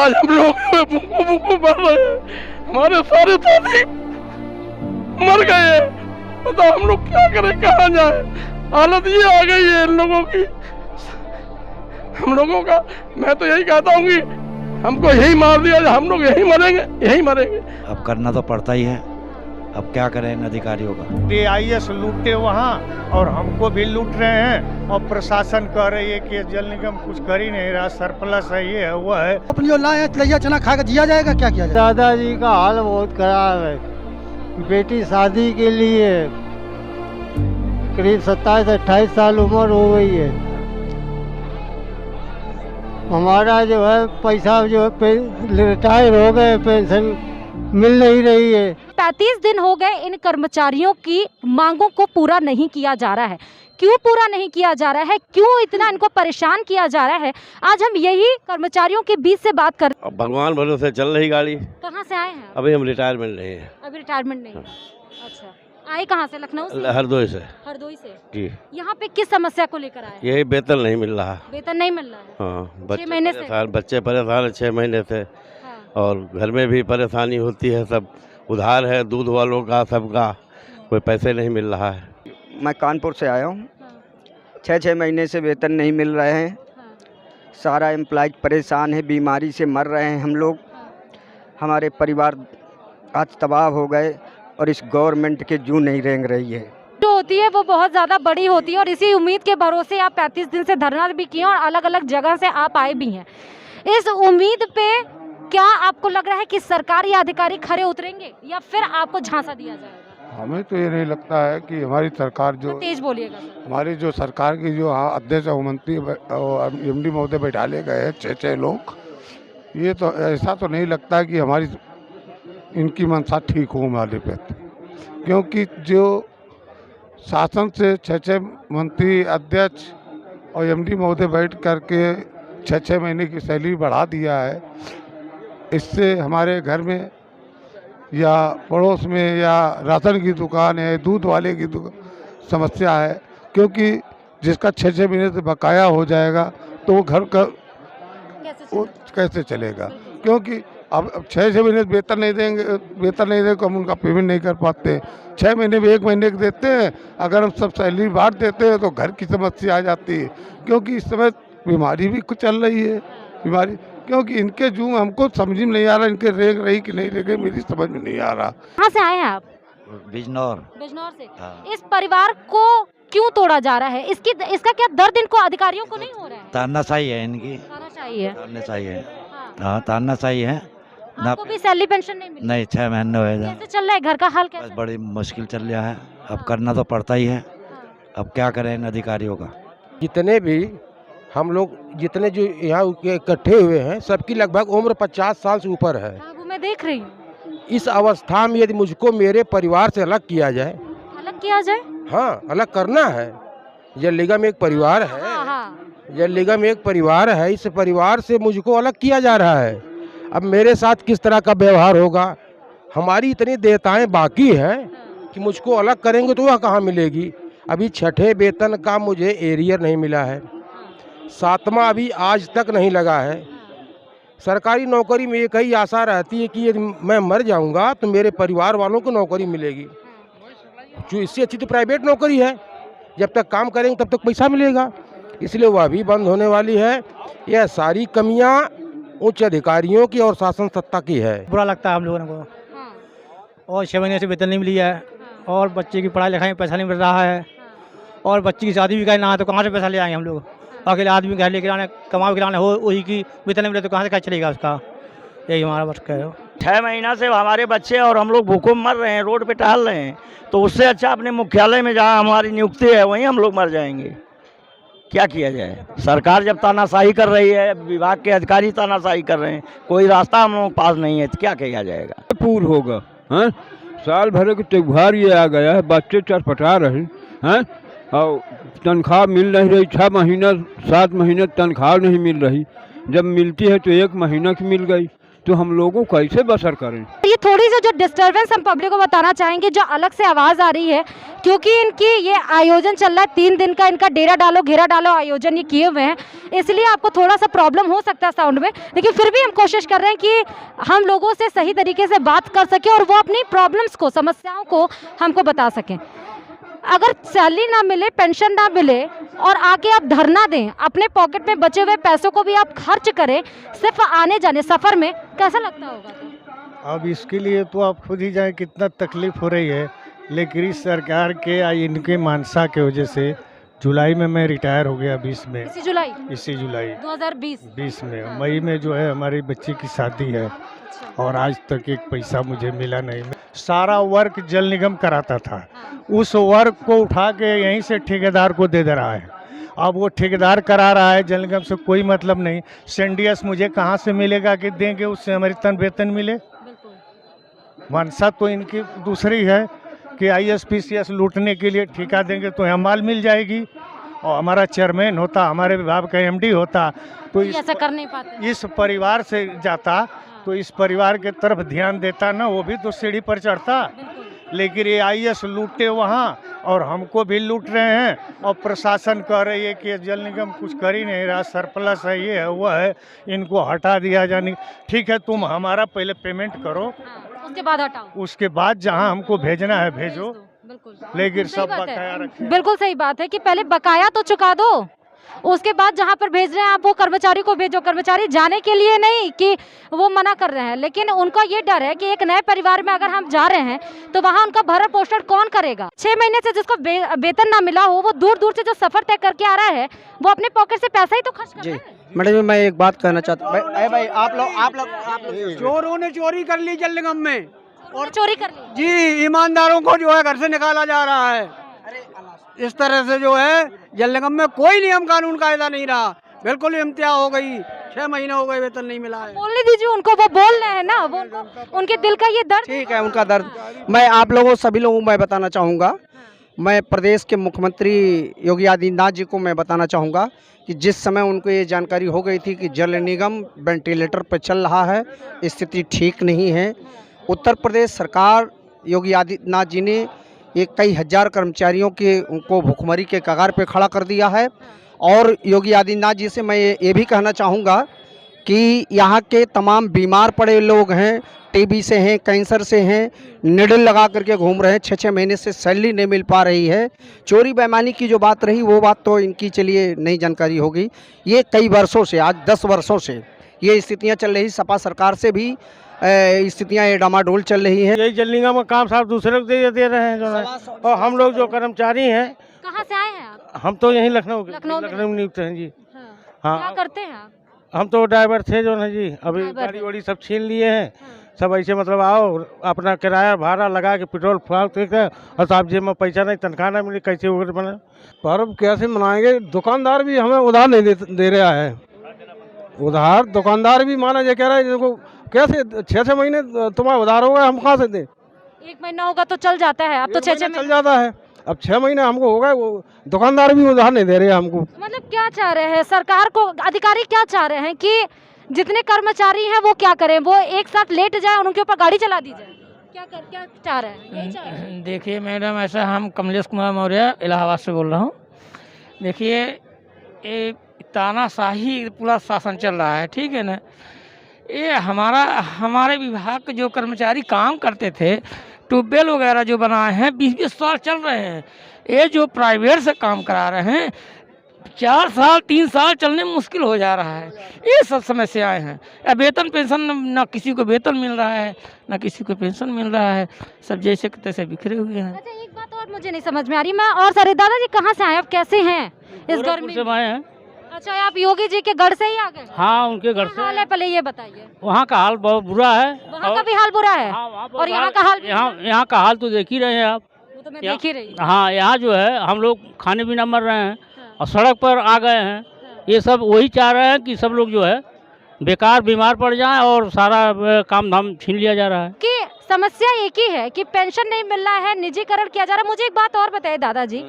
आज हम लोग भूखों भूखों मर रहे हैं, हमारे सारे साथी मर गए हैं। बताओ हम लोग क्या करें, कहाँ जाए। हालत ये आ गई है इन लोगों की, हम लोगों का। मैं तो यही कहता हूँ कि हमको यही मार दिया, हम लोग यही मरेंगे, यही मरेंगे। अब करना तो पड़ता ही है, अब क्या करें इन अधिकारियों का। DIS लूटे वहाँ और हमको भी लूट रहे हैं, और प्रशासन कह रही है कि जल निगम कुछ कर ही नहीं रहा, सरप्लस है, ये है वो है। अपनी जो लाए लैया चना खा कर जिया जाएगा, क्या किया जाए। दादाजी का हाल बहुत खराब है। बेटी शादी के लिए करीब 27-28 साल उम्र हो गई है। हमारा जो है पैसा जो है रिटायर हो गए, पेंशन मिल नहीं रही है। 35 दिन हो गए इन कर्मचारियों की मांगों को पूरा नहीं किया जा रहा है। क्यों पूरा नहीं किया जा रहा है, क्यों इतना इनको परेशान किया जा रहा है, आज हम यही कर्मचारियों के बीच से बात कर। अब भगवान भरोसे चल रही गाड़ी। कहाँ से आए हैं? अभी हम रिटायरमेंट नहीं है। अभी रिटायरमेंट नहीं है। अच्छा, आए कहाँ से? लखनऊ से? हरदोई से। हरदोई से जी। यहाँ पे किस समस्या को लेकर आए? यही वेतन नहीं मिल रहा। वेतन नहीं मिल रहा है। हाँ, 6 महीने से बच्चे परेशान है 6 महीने से। हाँ। और घर में भी परेशानी होती है, सब उधार है, दूध वालों का, सबका, कोई पैसे नहीं मिल रहा है। मैं कानपुर से आया हूँ। 6 महीने से वेतन नहीं मिल रहे हैं। सारा एम्प्लॉय परेशान है, बीमारी से मर रहे हैं हम लोग। हमारे परिवार आज तबाह हो गए और इस गवर्नमेंट के जू नहीं रेंग रही है। जो होती है वो बहुत ज़्यादा बड़ी होती है, और इसी उम्मीद के भरोसे आप 35 दिन से धरना भी किए और अलग अलग जगह से आप आए भी हैं। इस उम्मीद पे क्या आपको लग रहा है कि सरकारी अधिकारी खरे उतरेंगे या फिर आपको झांसा दिया जाएगा? हमें तो ये नहीं लगता है कि हमारी सरकार जो तेज बोलिएगा सर। हमारी जो सरकार की जो अध्यक्ष मंत्री MD महोदय बैठाले गए हैं 6 लोग, ये तो ऐसा तो नहीं लगता कि हमारी इनकी मंशा ठीक हो हमारे पे, क्योंकि जो शासन से 6 मंत्री अध्यक्ष और MD महोदय बैठ करके 6 महीने की सैलरी बढ़ा दिया है, इससे हमारे घर में या पड़ोस में या राशन की दुकान है, दूध वाले की दुकान समस्या है, क्योंकि जिसका 6 महीने से बकाया हो जाएगा तो वो घर का कैसे चलेगा। क्योंकि अब 6 महीने वेतन नहीं देंगे तो हम उनका पेमेंट नहीं कर पाते। 6 महीने में 1 महीने के देते हैं, अगर हम सब सैलरी बांट देते हैं तो घर की समस्या आ जाती है। क्योंकि इस समय बीमारी भी कुछ चल रही है, बीमारी, क्योंकि इनके जू हमको समझ में नहीं आ रहा, इनके रेंग रही कि नहीं रेंगे मेरी समझ में नहीं आ रहा। कहाँ से आए हैं आप? बिजनौर। बिजनौर से। हाँ। इस परिवार को क्यों तोड़ा जा रहा है? इसका क्या दर्द इनको अधिकारियों को नहीं हो रहा है? तानाशाही है इनकी, तानाशाही है। तानाशाही है। हाँ, तानाशाही है। आपको भी सैलरी पेंशन नहीं मिली? नहीं, 6 महीने हुए। कैसे चल रहा है घर का हाल? कैसे? बस बड़ी मुश्किल चल रहा है, अब करना तो पड़ता ही है, अब क्या करें इन अधिकारियों का। जितने भी हम लोग जितने जो यहाँ इकट्ठे हुए हैं, सबकी लगभग उम्र 50 साल से ऊपर है। हाँ, वो मैं देख रही हूँ। इस अवस्था में यदि मुझको मेरे परिवार से अलग किया जाए, अलग किया जाए? हाँ, अलग करना है। जल निगम एक परिवार है। हाँ, हाँ। जल निगम एक परिवार है, इस परिवार से मुझको अलग किया जा रहा है। अब मेरे साथ किस तरह का व्यवहार होगा? हमारी इतनी देयताएं बाकी हैं कि मुझको अलग करेंगे तो वह कहाँ मिलेगी? अभी 6ठे वेतन का मुझे एरियर नहीं मिला है, 7वां अभी आज तक नहीं लगा है। सरकारी नौकरी में एक ही आशा रहती है कि यदि मैं मर जाऊंगा तो मेरे परिवार वालों को नौकरी मिलेगी। जो इससे अच्छी तो प्राइवेट नौकरी है, जब तक काम करेंगे तब तक पैसा मिलेगा, इसलिए वह भी बंद होने वाली है। यह सारी कमियां उच्च अधिकारियों की और शासन सत्ता की है। बुरा लगता है हम लोगों को। और 6 महीने से वेतन नहीं मिली है, और बच्चे की पढ़ाई लिखाई में पैसा नहीं मिल रहा है, और बच्ची की शादी भी करना है तो कहाँ से पैसा ले आएंगे हम लोग? अकेले आदमी घर लेके आने, कमा के लाने हो, वही की वेतन नहीं मिले तो कहाँ से क्या चलेगा उसका? यही हमारा बस है। 6 महीना से हमारे बच्चे और हम लोग भूखों मर रहे हैं, रोड पे टहल रहे हैं, तो उससे अच्छा अपने मुख्यालय में जहाँ हमारी नियुक्ति है वहीं हम लोग मर जाएंगे। क्या किया जाए? सरकार जब तानाशाही कर रही है, विभाग के अधिकारी तानाशाही कर रहे हैं, कोई रास्ता हम लोग पास नहीं है, तो क्या किया जाएगा? पूर्ण होगा। हाँ, साल भर के त्योहार ये आ गया है, बच्चे चटपटा रहे हैं और तनख्वाह मिल नहीं रही। 6 महीना 7 महीने तनख्वाह नहीं मिल रही, जब मिलती है तो 1 महीना की मिल गई, तो हम लोगों कैसे बसर करें? ये थोड़ी सी जो डिस्टरबेंस हम पब्लिक को बताना चाहेंगे, जो अलग से आवाज़ आ रही है, क्योंकि इनकी ये आयोजन चल रहा है 3 दिन का, इनका डेरा डालो घेरा डालो आयोजन ये किए हुए हैं, इसलिए आपको थोड़ा सा प्रॉब्लम हो सकता है साउंड में, लेकिन फिर भी हम कोशिश कर रहे हैं कि हम लोगों से सही तरीके से बात कर सकें और वो अपनी प्रॉब्लम्स को, समस्याओं को हमको बता सकें। अगर सैलरी ना मिले, पेंशन ना मिले और आके आप धरना दें, अपने पॉकेट में बचे हुए पैसों को भी आप खर्च करें सिर्फ आने जाने सफ़र में, कैसा लगता होगा? अब इसके लिए तो आप खुद ही जाए कितना तकलीफ हो रही है, लेकिन इस सरकार के या इनके मानसा के वजह से जुलाई में मैं रिटायर हो गया 20 में। इसी जुलाई 2020 में मई में जो है हमारी बच्ची की शादी है और आज तक एक पैसा मुझे मिला नहीं। सारा वर्क जल निगम कराता था, उस वर्क को उठा के यहीं से ठेकेदार को दे रहा है। अब वो ठेकेदार करा रहा है, जल निगम से कोई मतलब नहीं। सेंडियस मुझे कहाँ से मिलेगा कि देंगे उससे हमारी तन वेतन मिले? मंशा तो इनकी दूसरी है कि ISPCS लूटने के लिए ठेका देंगे तो यहाँ माल मिल जाएगी, और हमारा चेयरमैन होता, हमारे विभाग का MD होता तो ऐसा कर नहीं पाते। इस परिवार से जाता तो इस परिवार के तरफ ध्यान देता ना, वो भी तो सीढ़ी पर चढ़ता। लेकिन ये IS लूटे वहाँ और हमको भी लूट रहे हैं, और प्रशासन कह रही है कि जल निगम कुछ कर ही नहीं रहा, सरप्लस है, ये है वो है, इनको हटा दिया जाने। ठीक है, तुम हमारा पहले पेमेंट करो, उसके बाद हटाओ, उसके बाद जहाँ हमको भेजना है भेजो, लेकिन सब बकाया रखें। बिल्कुल सही बात है कि पहले बकाया तो चुका दो, उसके बाद जहाँ पर भेज रहे हैं आप वो कर्मचारी को भेजो। कर्मचारी जाने के लिए नहीं कि वो मना कर रहे हैं, लेकिन उनका ये डर है कि एक नए परिवार में अगर हम जा रहे हैं तो वहाँ उनका भरण पोषण कौन करेगा। 6 महीने से जिसको वेतन ना मिला हो, वो दूर दूर से जो सफर तय करके आ रहा है, वो अपने पॉकेट से पैसा ही तो खर्च कर रहा है। मैडम जी, मैं एक बात कहना चाहता हूँ। भाई आप लोग चोरों ने चोरी कर ली जल निगम में, और चोरी कर ली जी, ईमानदारों को जो है घर से निकाला जा रहा है। इस तरह से जो है जल निगम में कोई नियम कानून कायदा नहीं रहा, बिल्कुल इम्तिया हो गई। 6 महीने हो गए वेतन नहीं मिला है। बोलने दीजिए उनको, वो बोल रहे हैं ना, वो उनके दिल का ये दर्द। ठीक है, उनका दर्द मैं आप लोगों सभी लोगों को मैं बताना चाहूँगा। मैं प्रदेश के मुख्यमंत्री योगी आदित्यनाथ जी को मैं बताना चाहूँगा कि जिस समय उनको ये जानकारी हो गई थी कि जल निगम वेंटिलेटर पर चल रहा है, स्थिति ठीक नहीं है, उत्तर प्रदेश सरकार योगी आदित्यनाथ जी ने ये कई हजार कर्मचारियों के उनको भुखमरी के कगार पे खड़ा कर दिया है। और योगी आदित्यनाथ जी से मैं ये भी कहना चाहूँगा कि यहाँ के तमाम बीमार पड़े लोग हैं, TB से हैं, कैंसर से हैं, निडल लगा करके घूम रहे हैं, 6-6 महीने से सैलरी नहीं मिल पा रही है। चोरी बेईमानी की जो बात रही वो बात तो इनकी चलिए नहीं जानकारी होगी। ये कई वर्षों से, आज 10 वर्षों से ये स्थितियाँ चल रही। सपा सरकार से भी स्थितियाँ ये डामाडोल चल रही है। यही जल निगम का काम साहब दूसरे को दे रहे हैं जो है, और हम लोग जो कर्मचारी हैं। कहाँ से आए हैं आप? हम तो यहीं लखनऊ में नियुक्त हैं जी। हाँ, क्या करते हैं आप? हम तो ड्राइवर थे जो है जी, अभी गाड़ी वाड़ी सब छीन लिए हैं। सब ऐसे मतलब आओ अपना किराया भाड़ा लगा के पेट्रोल फालतू है, और साहब जेब में पैसा नहीं, तनख्वाह नहीं मिली, कैसे बना। पर्व कैसे मनाएंगे? दुकानदार भी हमें उधार नहीं दे रहा है। उधार दुकानदार भी माना ये कह रहा है, देखो कैसे 6-6 महीने तुम्हारा उधार होगा, हम कहाँ से दें? 1 महीना होगा तो चल जाता है, अब तो 6-6 चल जाता है, अब 6 महीने हमको होगा, वो दुकानदार भी उधार नहीं दे रहे हमको। मतलब क्या चाह रहे हैं सरकार को, अधिकारी क्या चाह रहे हैं कि जितने कर्मचारी हैं वो क्या करें, वो एक साथ लेट जाए, उनके ऊपर गाड़ी चला दी जाए? क्या चाह रहे हैं? देखिए मैडम, ऐसा हम कमलेश कुमार मौर्य इलाहाबाद से बोल रहा हूँ। देखिए ये तानाशाही पूरा शासन चल रहा है, ठीक है ना। ये हमारे विभाग के जो कर्मचारी काम करते थे, ट्यूबवेल वगैरह जो बनाए हैं 20-20 साल चल रहे हैं। ये जो प्राइवेट से काम करा रहे हैं 4 साल 3 साल चलने में मुश्किल हो जा रहा है। ये सब समस्याएं हैं। अब वेतन पेंशन ना किसी को वेतन मिल रहा है, ना किसी को पेंशन मिल रहा है, सब जैसे तैसे बिखरे हुए हैं। अच्छा, एक बात और मुझे नहीं समझ में आ रही, मैं और सारे दादाजी कहाँ से आए, आप कैसे हैं इस गर्मी में? आए हैं। अच्छा, आप योगी जी के घर से ही आ गए? हाँ, उनके घर से। हाल है, पहले ये बताइए। वहाँ का हाल बहुत बुरा है। वहाँ का भी हाल बुरा है? और यहाँ का हाल? यहाँ का हाल तो देख ही रहे हैं आप। वो तो मैं देख ही रही। हाँ, यहाँ जो है हम लोग खाने बिना मर रहे हैं और सड़क पर आ गए हैं। ये सब वही चाह रहे हैं कि सब लोग जो है बेकार बीमार पड़ जाएं और सारा काम धाम छीन लिया जा रहा है। कि समस्या एक ही है कि पेंशन नहीं मिल रहा है, निजीकरण किया जा रहा है। मुझे एक बात और बताइए दादाजी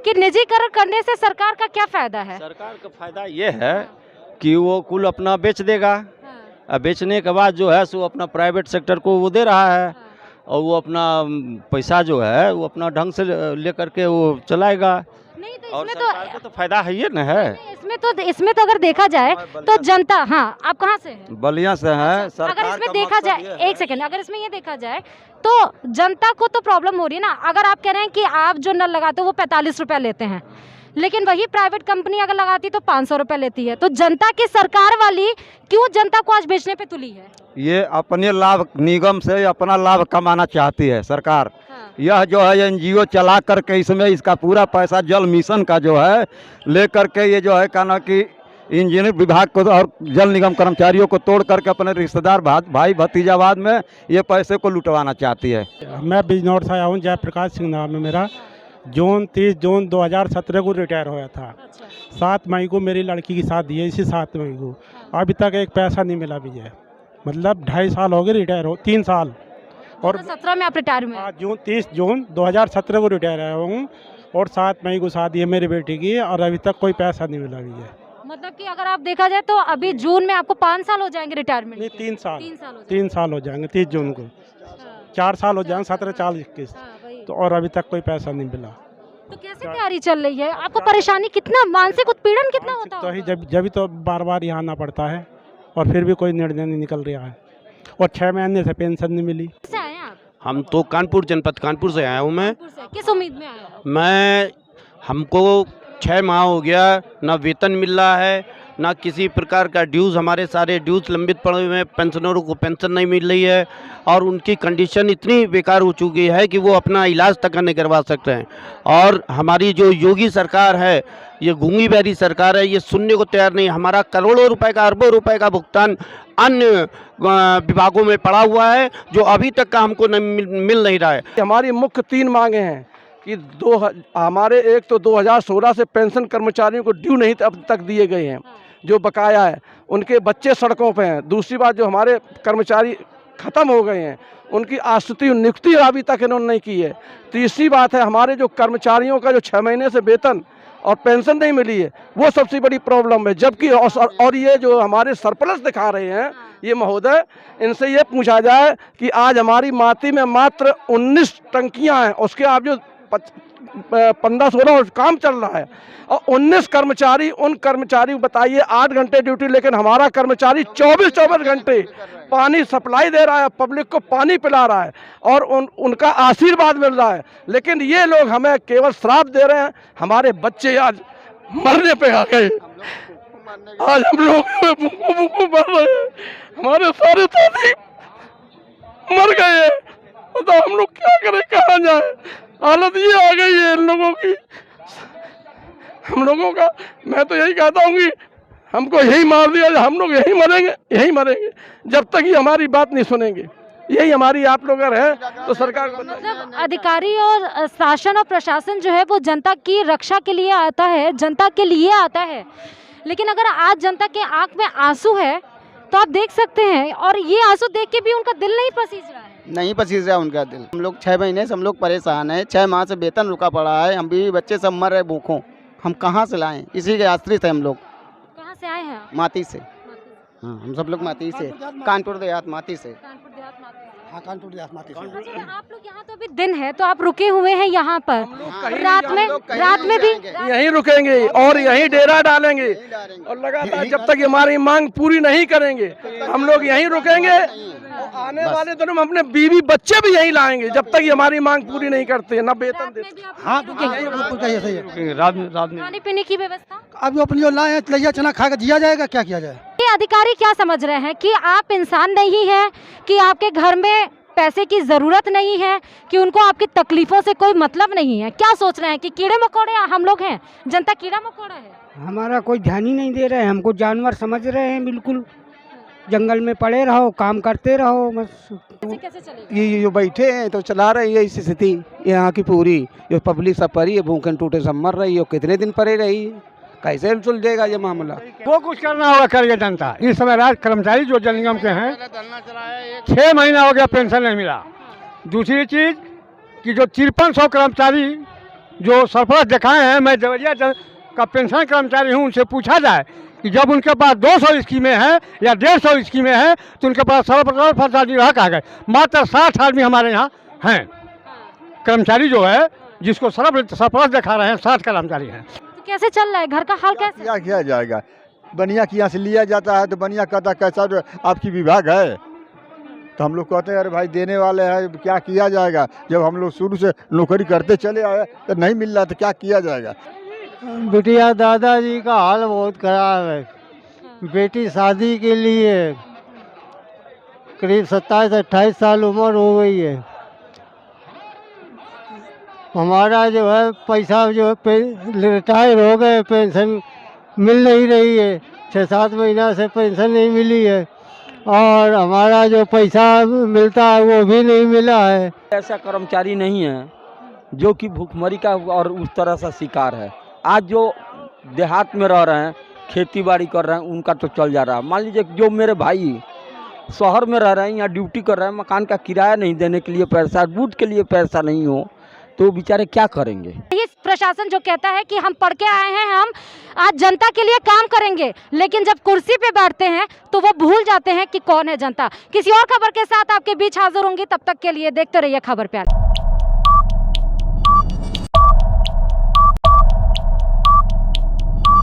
कि निजीकरण करने से सरकार का क्या फायदा है? सरकार का फायदा ये है कि वो कुल अपना बेच देगा बेचने के बाद जो है सो अपना प्राइवेट सेक्टर को वो दे रहा है और वो अपना पैसा जो है वो अपना ढंग से लेकर के वो चलाएगा। नहीं तो और इसमें सरकार को तो फायदा है ही ना है। इसमें तो अगर देखा जाए तो जनता, हाँ आप कहाँ से हैं? बलिया से है। अगर इसमें देखा जाए, एक सेकंड, अगर इसमें ये देखा जाए तो जनता को तो प्रॉब्लम हो रही है ना। अगर आप कह रहे हैं कि आप जो नल लगाते हो वो 45 रुपया लेते हैं, लेकिन वही प्राइवेट कंपनी अगर लगाती तो 500 रुपया लेती है, तो जनता की सरकार वाली क्यों जनता को आज बेचने पे तुली है? ये अपने लाभ निगम से अपना लाभ कमाना चाहती है सरकार। यह जो है एनजीओ चला करके इसमें इसका पूरा पैसा जल मिशन का जो है लेकर के ये जो है कहना कि इंजीनियर विभाग को और जल निगम कर्मचारियों को तोड़ करके अपने रिश्तेदार भाई भतीजावाद में ये पैसे को लुटवाना चाहती है। मैं बिजनौर से आया हूँ, जयप्रकाश सिंह नाम है मेरा। 30 जून 2017 को रिटायर हुआ था। 7 मई को मेरी लड़की की शादी है, इसी 7 मई को। अभी तक एक पैसा नहीं मिला विजय, मतलब 2.5 साल हो गए रिटायर हो, 3 साल। और 17 में आप रिटायर हुए? 30 जून 2017 को रिटायर आया हूँ और 7 मई को शादी है मेरी बेटी की और अभी तक कोई पैसा नहीं मिला विजय। मतलब कि अगर आप देखा जाए तो अभी जून में आपको 5 साल हो जाएंगे रिटायरमेंट? नहीं, 3 साल हो जाएंगे 30 जून को। 4 साल हो जाएंगे 17, 40, 21 तो, और अभी तक कोई पैसा नहीं मिला। तो कैसे तैयारी चल रही है? आपको परेशानी कितना, मानसिक उत्पीड़न कितना होता है? तो ही जब तो बार बार यहाँ आना पड़ता है और फिर भी कोई निर्णय नहीं निकल रहा है और 6 महीने से पेंशन नहीं मिली। कैसे आए आप? हम तो कानपुर जनपद कानपुर से आया हूँ मैं। किस उम्मीद में आए? हमको 6 माह हो गया, ना वेतन मिल रहा है, ना किसी प्रकार का ड्यूज़, हमारे सारे ड्यूज़ लंबित पड़े हुए हैं, पेंशनरों को पेंशन नहीं मिल रही है और उनकी कंडीशन इतनी बेकार हो चुकी है कि वो अपना इलाज तक नहीं करवा सकते हैं। और हमारी जो योगी सरकार है, ये गूंगी बहरी सरकार है, ये सुनने को तैयार नहीं। हमारा करोड़ों रुपए का, अरबों रुपए का भुगतान अन्य विभागों में पड़ा हुआ है जो अभी तक का हमको मिल नहीं रहा है। हमारी मुख्य 3 मांगे हैं कि हमारे एक तो 2016 से पेंशन कर्मचारियों को ड्यू नहीं अब तक दिए गए हैं, जो बकाया है, उनके बच्चे सड़कों पे हैं। दूसरी बात, जो हमारे कर्मचारी ख़त्म हो गए हैं उनकी आश्रित नियुक्ति अभी तक इन्होंने नहीं की है। तीसरी बात है, हमारे जो कर्मचारियों का जो 6 महीने से वेतन और पेंशन नहीं मिली है, वो सबसे बड़ी प्रॉब्लम है। जबकि और ये जो हमारे सरप्लस दिखा रहे हैं ये महोदय, इनसे ये पूछा जाए कि आज हमारी माती में मात्र 19 टंकियाँ हैं, उसके आप जो 15-16 काम चल रहा है और 19 कर्मचारी, उन कर्मचारी को बताइए 8 घंटे ड्यूटी, लेकिन हमारा कर्मचारी 24 घंटे पानी सप्लाई दे रहा है, पब्लिक को पानी पिला रहा है और उनका आशीर्वाद मिल रहा है। लेकिन ये लोग हमें केवल श्राप दे रहे हैं। हमारे बच्चे आज मरने पे आ गए, आज हम लोग भूखों मर रहे हैं, हमारे सारे साथी मर गए हैं। तो हम लोग क्या करें, कहाँ जाए? हालत ये आ गई है इन लोगों की, हम लोगों का। मैं तो यही कहता हूँ कि हमको यही मार दिया, हम लोग यही मरेंगे जब तक ये हमारी बात नहीं सुनेंगे। यही हमारी आप लोग अगर है तो सरकार को, मतलब अधिकारी और शासन और प्रशासन जो है वो जनता की रक्षा के लिए आता है, जनता के लिए आता है। लेकिन अगर आज जनता के आंख में आंसू है तो आप देख सकते हैं, और ये आंसू देख के भी उनका दिल नहीं पसीज रहा है। नहीं पसीज रहा उनका दिल। हम लोग 6 महीने से हम लोग परेशान हैं, 6 माह से वेतन रुका पड़ा है, हम भी बच्चे सब मर रहे भूखों, हम कहाँ से लाएं? इसी के आश्रित है हम लोग। कहाँ से आए हैं? माती से। हाँ, हम सब लोग माती से, कानपुर देहात माती से। हाँ, कानपुर देहात माती से। आप लोग यहाँ तो अभी दिन है तो आप रुके हुए हैं यहाँ पर, रात में भी यहीं रुकेंगे और यहीं डेरा डालेंगे और लगातार जब तक हमारी मांग पूरी नहीं करेंगे हम लोग यहीं रुकेंगे। आने वाले दिनों में अपने बीवी बच्चे भी यहीं लाएंगे जब तक हमारी मांग पूरी नहीं करते, ना वेतन देते। हाँ, खाने पीने की व्यवस्था अब अपनी जो लाए लैया चना खा कर जिया जाएगा, क्या किया जाए? ये अधिकारी क्या समझ रहे हैं कि आप इंसान नहीं हैं, कि आपके घर में पैसे की ज़रूरत नहीं है, कि उनको आपकी तकलीफ़ों से कोई मतलब नहीं है? क्या सोच रहे हैं कि कीड़े मकोड़े हम लोग हैं, जनता कीड़ा मकोड़ा है? हमारा कोई ध्यान ही नहीं दे रहे हैं, हमको जानवर समझ रहे हैं बिल्कुल। जंगल में पड़े रहो, काम करते रहो बस। कैसे चलेगा? ये जो बैठे हैं तो चला रही है इस स्थिति यहाँ की पूरी। ये पब्लिक सब पड़ी है, भूखे टूटे सब मर रही है, कितने दिन पड़े रही, कैसे सुलझेगा ये मामला? वो कुछ करना होगा, करिए जनता। इस समय राज कर्मचारी जो जल निगम के हैं 6 महीना हो गया पेंशन नहीं मिला। दूसरी चीज़ कि जो 5300 कर्मचारी जो सरफराज दिखाए हैं, मैं देवरिया का पेंशन कर्मचारी हूँ, उनसे पूछा जाए कि जब उनके पास 200 स्कीमें हैं या 150 स्कीमें हैं तो उनके पास सर्वप्रथम आदमी रह कहाँ गए। मात्र 60 आदमी हमारे यहाँ हैं कर्मचारी जो है, जिसको सरप्लस दिखा रहे हैं, 60 कर्मचारी हैं। तो कैसे चल रहा है घर का हाल कैसे? क्या किया जाएगा, बनिया की यहाँ से लिया जाता है तो बनिया कहता कैसा जो आपकी विभाग है, तो हम लोग कहते हैं अरे भाई देने वाले हैं, क्या किया जाएगा। जब हम लोग शुरू से नौकरी करते चले आए तो नहीं मिल रहा तो क्या किया जाएगा। बिटिया दादाजी का हाल बहुत खराब है। बेटी शादी के लिए करीब 27-28 साल उम्र हो गई है। हमारा जो है पैसा जो है रिटायर हो गए, पेंशन मिल नहीं रही है, 6-7 महीना से पेंशन नहीं मिली है और हमारा जो पैसा मिलता है वो भी नहीं मिला है। ऐसा कर्मचारी नहीं है जो कि भूखमरी का और उस तरह से शिकार है। आज जो देहात में रह रहे हैं, खेती बाड़ी कर रहे हैं, उनका तो चल जा रहा है। मान लीजिए जो मेरे भाई शहर में रह रहे हैं या ड्यूटी कर रहे हैं, मकान का किराया नहीं देने के लिए पैसा, दूध के लिए पैसा नहीं हो तो बेचारे क्या करेंगे। ये प्रशासन जो कहता है कि हम पढ़ के आए हैं, हम आज जनता के लिए काम करेंगे, लेकिन जब कुर्सी पे बैठते हैं तो वो भूल जाते हैं कि कौन है जनता। किसी और खबर के साथ आपके बीच हाजिर होंगी, तब तक के लिए देखते रहिए खबर प्यार।